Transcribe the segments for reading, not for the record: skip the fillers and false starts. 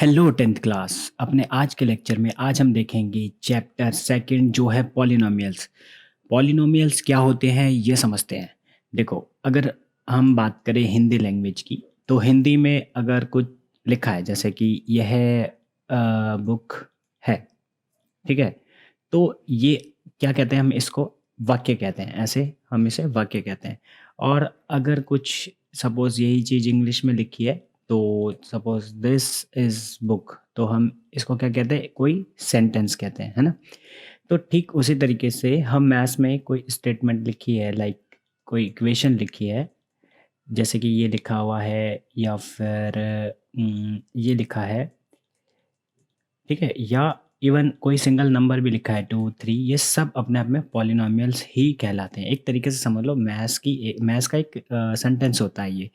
Hello tenth class. अपने आज के लेक्चर में आज हम देखेंगे चैप्टर सेकंड जो है पॉलिनोमियल्स। पॉलिनोमियल्स क्या होते हैं ये समझते हैं। देखो, अगर हम बात करें हिंदी लैंग्वेज की, तो हिंदी में अगर कुछ लिखा है जैसे कि यह बुक है, ठीक है, तो ये क्या कहते हैं, हम इसको वाक्य कहते हैं। ऐसे हम इसे वाक्य कहते हैं। और अगर कुछ सपोज़ यही चीज़ इंग्लिश में लिखी है, तो सपोज़ दिस इज़ बुक, तो हम इसको क्या कहते हैं, कोई सेंटेंस कहते हैं, है ना? तो ठीक उसी तरीके से हम मैथ्स में कोई स्टेटमेंट लिखी है, लाइक कोई इक्वेशन लिखी है, जैसे कि ये लिखा हुआ है या फिर ये लिखा है, ठीक है? या इवन कोई सिंगल नंबर भी लिखा है 2, 3, ये सब अपने आप में पॉलिनोमियल्स ही कहलाते हैं। एक तरीके से समझ लो मैथ्स का एक सेंटेंस होता है ये,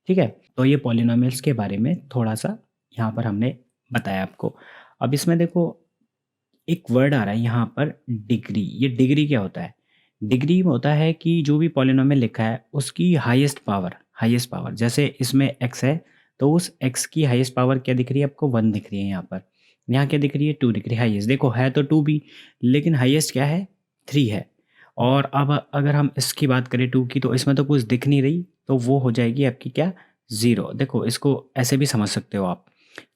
ठीक है? तो ये पॉलिनोमियल्स के बारे में थोड़ा-सा यहाँ पर हमने बताया आपको। अब इसमें देखो, एक वर्ड आ रहा है यहाँ पर डिग्री। ये डिग्री क्या होता है? डिग्री होता है कि जो भी पॉलिनोमियल लिखा है उसकी हाईएस्ट पावर जैसे इसमें x है, तो उस x की हाईएस्ट पावर क्या दिख रही है आपको? 1 दिख रही है यहाँ पर। यहाँ क्या दिख रही है? 2 दिख रही है हाईएस्ट। देखो, है तो 2 भी, लेकिन हाईएस्ट क्या है? 3 है। और अब अगर हम इसकी बात करें 2 की, तो इसमें तो कुछ दिख नहीं रही, तो वो हो जाएगी आपकी क्या? 0। देखो, इसको ऐसे भी समझ सकते हो आप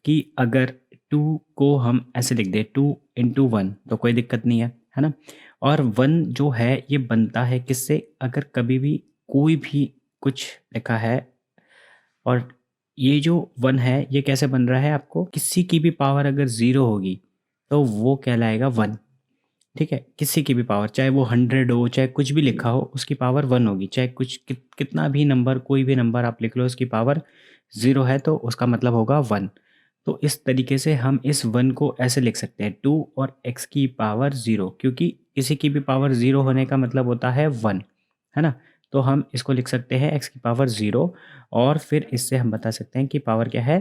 कि अगर 2 को हम ऐसे लिख दें 2 इंटू 1, तो कोई दिक्कत नहीं है ना? और 1 जो है ये बनता है किससे? अगर कभी भी कोई भी कुछ लिखा है, और ये जो 1 है ये कैसे बन रहा है आपको? किसी की भी पावर अगर 0 होगी तो वो कहलाएगा 1, ठीक है? किसी की भी पावर, चाहे वो 100 हो, चाहे कुछ भी लिखा हो, उसकी पावर 1 होगी। चाहे कुछ कितना भी नंबर, कोई भी नंबर आप लिख लो, उसकी पावर 0 है तो उसका मतलब होगा 1। तो इस तरीके से हम इस 1 को ऐसे लिख सकते हैं, 2 और x की पावर 0, क्योंकि किसी की भी पावर 0 होने का मतलब होता है 1, है ना? तो हम इसको लिख सकते हैं x की पावर 0, और फिर इससे हम बता सकते हैं कि पावर क्या है?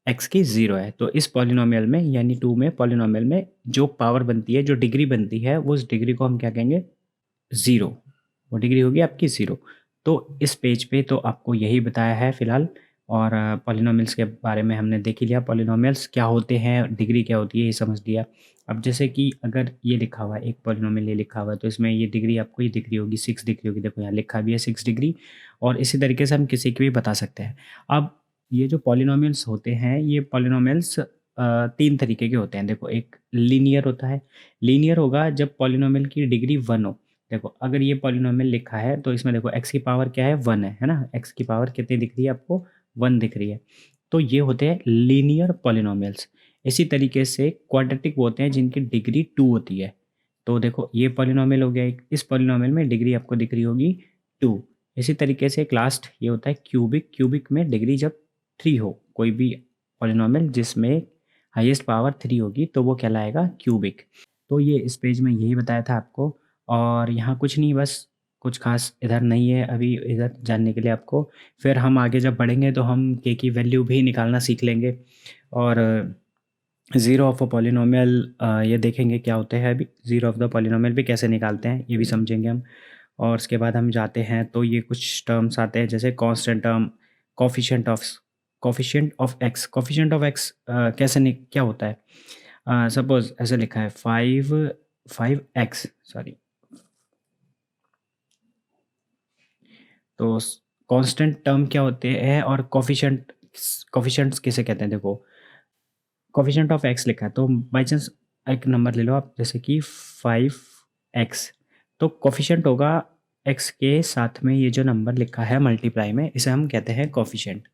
x की 0 है। तो इस पॉलिनोमियल में, यानी 2 में, पॉलिनोमियल में जो पावर बनती है, जो डिग्री बनती है, वो उस डिग्री को हम क्या कहेंगे? 0। वो डिग्री होगी आपकी 0। तो इस पेज पे तो आपको यही बताया है फ़िलहाल। और पॉलिनोमियल्स के बारे में हमने देख ही लिया, पॉलिनोमियल्स क्या होते हैं, डिग्री क्या होती है, ये समझ लिया। अब जैसे कि अगर ये लिखा हुआ है, एक पॉलिनोमियल ये लिखा हुआ है, तो इसमें ये डिग्री आपको ये दिख रही होगी, 6 दिख रही होगी। देखो, यहाँ लिखा भी है 6 डिग्री। और इसी तरीके से हम किसी की भी बता सकते हैं। अब ये जो पॉलिनोमियल्स होते हैं, ये पॉलिनोमियल्स 3 तरीके के होते हैं। देखो, एक लीनियर होता है। लीनियर होगा जब पॉलिनोमियल की डिग्री 1 हो। देखो, अगर ये पॉलिनोमियल लिखा है तो इसमें देखो x की पावर क्या है? 1 है ना? x की पावर कितनी दिख रही है आपको? 1 दिख रही है। तो ये होते हैं लीनियर पॉलिनोमियल्स। इसी तरीके से क्वाड्रेटिक वो होते हैं जिनकी डिग्री 2 होती है। तो देखो, ये पॉलिनोमियल हो गया एक, इस पॉलिनोमियल में डिग्री आपको दिख रही होगी 2। इसी तरीके से एक लास्ट ये होता है क्यूबिक। क्यूबिक में डिग्री जब 3 हो, कोई भी पॉलिनोमियल जिसमें हाईएस्ट पावर 3 होगी, तो वो कहलाएगा क्यूबिक। तो ये इस पेज में यही बताया था आपको। और यहाँ कुछ नहीं, बस कुछ ख़ास इधर नहीं है अभी इधर जानने के लिए आपको। फिर हम आगे जब बढ़ेंगे तो हम के की वैल्यू भी निकालना सीख लेंगे। और ज़ीरो ऑफ़ अ पॉलिनोमियल ये देखेंगे क्या होते हैं। अभी ज़ीरो ऑफ़ द पॉलिनोमियल भी कैसे निकालते हैं ये भी समझेंगे हम। और उसके बाद हम जाते हैं तो ये कुछ टर्म्स आते हैं, जैसे constant term, coefficient of x. Coefficient of x कैसे क्या होता है? सपोज़ ऐसे लिखा है 5x, सॉरी। तो कांस्टेंट टर्म क्या होते हैं और कोफिशिएंट्स किसे कहते हैं? देखो, कोफिशिएंट ऑफ एक्स लिखा है तो बाय चांस एक नंबर ले लो आप, जैसे कि 5x, तो कोफिशिएंट होगा x के साथ में ये जो नंबर लिखा है मल्टीप्लाई में, इसे हम कहते हैं कोफिशिएंट।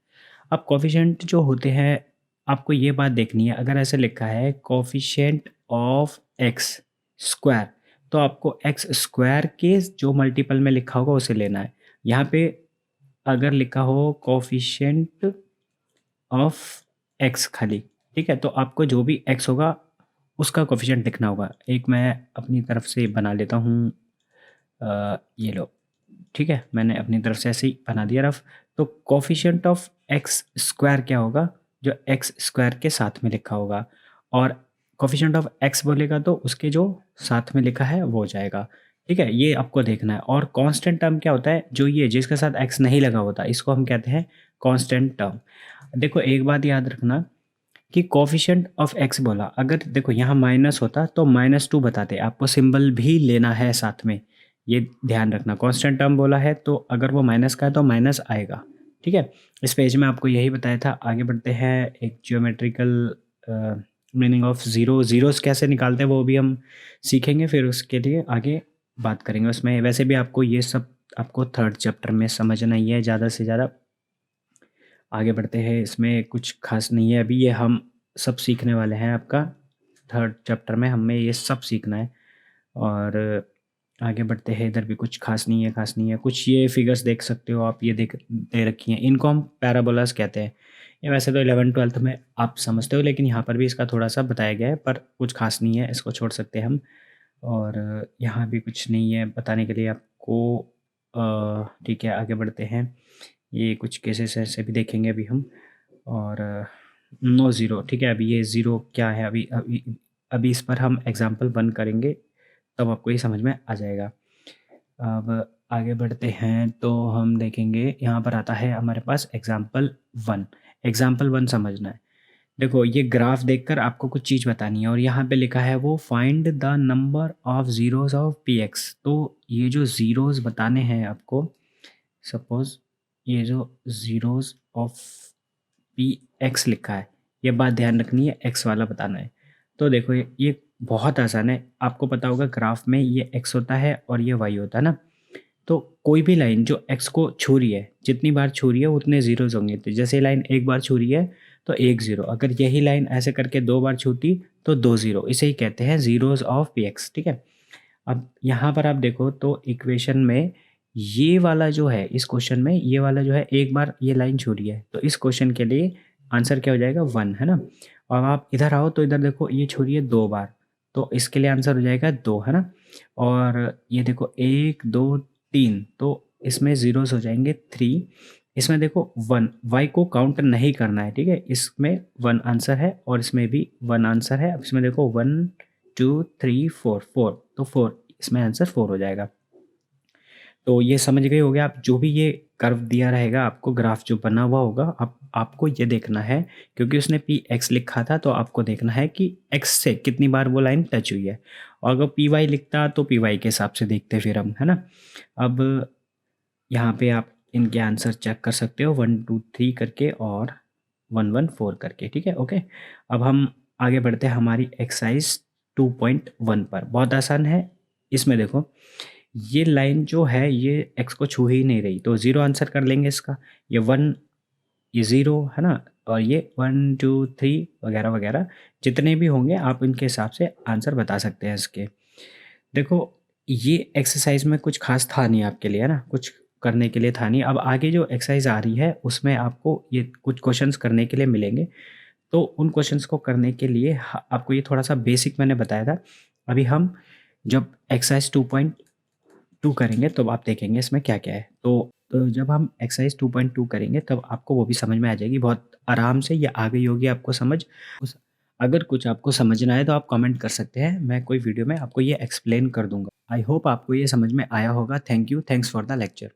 अब कोफिशिएंट जो होते हैं, आपको ये बात देखनी है, अगर ऐसे लिखा है कोफिशिएंट ऑफ एक्स स्क्वायर, तो आपको एक्स स्क्वायर के जो मल्टीपल में लिखा होगा उसे लेना है। यहाँ पे अगर लिखा हो कोफिशिएंट ऑफ एक्स खाली, ठीक है, तो आपको जो भी एक्स होगा उसका कोफिशिएंट लिखना होगा। एक मैं अपनी तरफ से बना लेता हूँ, ये लो, ठीक है, मैंने अपनी तरफ से ऐसे ही बना दिया रफ। तो कोफिशिएंट ऑफ एक्स स्क्वायर क्या होगा? जो एक्स स्क्वायर के साथ में लिखा होगा। और कोफिशिएंट ऑफ एक्स बोलेगा तो उसके जो साथ में लिखा है वो हो जाएगा। ठीक है? ये आपको देखना है। और कांस्टेंट टर्म क्या होता है? जो ये जिसके साथ एक्स नहीं लगा होता, इसको हम कहते हैं कांस्टेंट टर्म। देखो एक बात याद रखना कि कोएफ़िशिएंट ऑफ एक्स बोला, अगर देखो यहाँ माइनस होता तो -2 बताते, आपको सिंबल भी लेना है साथ में, ये ध्यान रखना। कांस्टेंट टर्म बोला है तो अगर वो माइनस का है तो माइनस आएगा, ठीक है? इस पेज में आपको यही बताया था। आगे बढ़ते हैं, एक geometrical meaning of zero, zeros कैसे निकालते हैं वो भी हम सीखेंगे, फिर उसके लिए आगे बात करेंगे उसमें। वैसे भी आपको ये सब आपको थर्ड चैप्टर में समझना ही है ज़्यादा से ज़्यादा। आगे बढ़ते हैं, इसमें कुछ खास नहीं है अभी, ये हम सब सीखने वाले हैं आपका थर्ड चैप्टर में, हमें ये सब सीखना है। और आगे बढ़ते हैं, इधर भी कुछ खास नहीं है, खास नहीं है कुछ। ये फिगर्स देख सकते हो आप, ये देख दे रखी हैं, इनको हम पैराबोलास कहते हैं। ये वैसे तो 11th-12th में आप समझते हो, लेकिन यहाँ पर भी इसका थोड़ा सा बताया गया है, पर कुछ खास नहीं है, इसको छोड़ सकते हैं हम। और यहाँ भी कुछ नहीं है बताने के लिए आपको। ठीक है, आगे बढ़ते हैं। ये कुछ केसेस ऐसे भी देखेंगे अभी हम। और नो ज़ीरो, ठीक है, अभी ये ज़ीरो क्या है, अभी अभी अभी इस पर हम एग्जाम्पल 1 करेंगे, तब आपको ये समझ में आ जाएगा। अब आगे बढ़ते हैं तो हम देखेंगे, यहाँ पर आता है हमारे पास एग्जाम्पल 1। एग्जाम्पल 1 समझना है। देखो ये ग्राफ देखकर आपको कुछ चीज़ बतानी है, और यहाँ पे लिखा है वो find the number of zeros of P x. तो ये जो ज़ीरोज़ बताने हैं आपको, सपोज़ ये जो ज़ीरोज़ ऑफ पी एक्स लिखा है, ये बात ध्यान रखनी है, एक्स वाला बताना है। तो देखो ये बहुत आसान है, आपको पता होगा ग्राफ में ये एक्स होता है और ये वाई होता है ना। तो कोई भी लाइन जो एक्स को छू रही है, जितनी बार छू रही है उतने ज़ीरोज़ होंगे। तो जैसे लाइन एक बार छू रही है तो 1 ज़ीरो, अगर यही लाइन ऐसे करके 2 बार छूती तो 2 ज़ीरो, इसे ही कहते हैं ज़ीरोज़ ऑफ पी एक्स, ठीक है? अब यहाँ पर आप देखो तो इक्वेशन में ये वाला जो है, इस क्वेश्चन में ये वाला जो है एक बार ये लाइन छू रही है, तो इस क्वेश्चन के लिए आंसर क्या हो जाएगा? 1, है ना? और आप इधर आओ तो इधर देखो ये छू रही है 2 बार, तो इसके लिए आंसर हो जाएगा 2, है ना? और ये देखो 1, 2, 3, तो इसमें ज़ीरोज़ हो जाएंगे 3। इसमें देखो 1, वाई को काउंट नहीं करना है, ठीक है? इसमें 1 आंसर है और इसमें भी 1 आंसर है। अब इसमें देखो 1, 2, 3, 4, 4, तो 4, इसमें आंसर 4 हो जाएगा। तो ये समझ गए होगे आप, जो भी ये कर्व दिया रहेगा आपको, ग्राफ जो बना हुआ होगा, आपको ये देखना है, क्योंकि उसने पी एक्स लिखा था तो आपको देखना है कि एक्स से कितनी बार वो लाइन टच हुई है। और अगर पी वाई लिखता तो पी वाई के हिसाब से देखते फिर हम, है ना? अब यहाँ पे आप इनके आंसर चेक कर सकते हो 1, 2, 3 करके और 1, 1, 4 करके, ठीक है? ओके। अब हम आगे बढ़ते हैं हमारी एक्सरसाइज 2.1 पर। बहुत आसान है। इसमें देखो ये लाइन जो है ये एक्स को छू ही नहीं रही, तो ज़ीरो आंसर कर लेंगे इसका। ये 1, ये ज़ीरो, है ना? और ये 1, 2, 3 वगैरह वगैरह जितने भी होंगे आप इनके हिसाब से आंसर बता सकते हैं इसके। देखो ये एक्सरसाइज में कुछ खास था नहीं आपके लिए, है ना? कुछ करने के लिए था नहीं। अब आगे जो एक्सरसाइज आ रही है उसमें आपको ये कुछ क्वेश्चंस करने के लिए मिलेंगे। तो उन क्वेश्चंस को करने के लिए आपको ये थोड़ा सा बेसिक मैंने बताया था। अभी हम जब एक्सरसाइज 2.2 करेंगे तब आप देखेंगे इसमें क्या-क्या है। तो जब हम एक्सरसाइज 2.2 करेंगे तब आपको वो भी समझ में आ जाएगी, बहुत आराम से ये आ गई होगी आपको समझ। उस अगर कुछ आपको समझना है तो आप कमेंट कर सकते हैं, मैं कोई वीडियो में आपको ये एक्सप्लेन कर दूँगा। आई होप आपको ये समझ में आया होगा। Thank you, thanks for the lecture.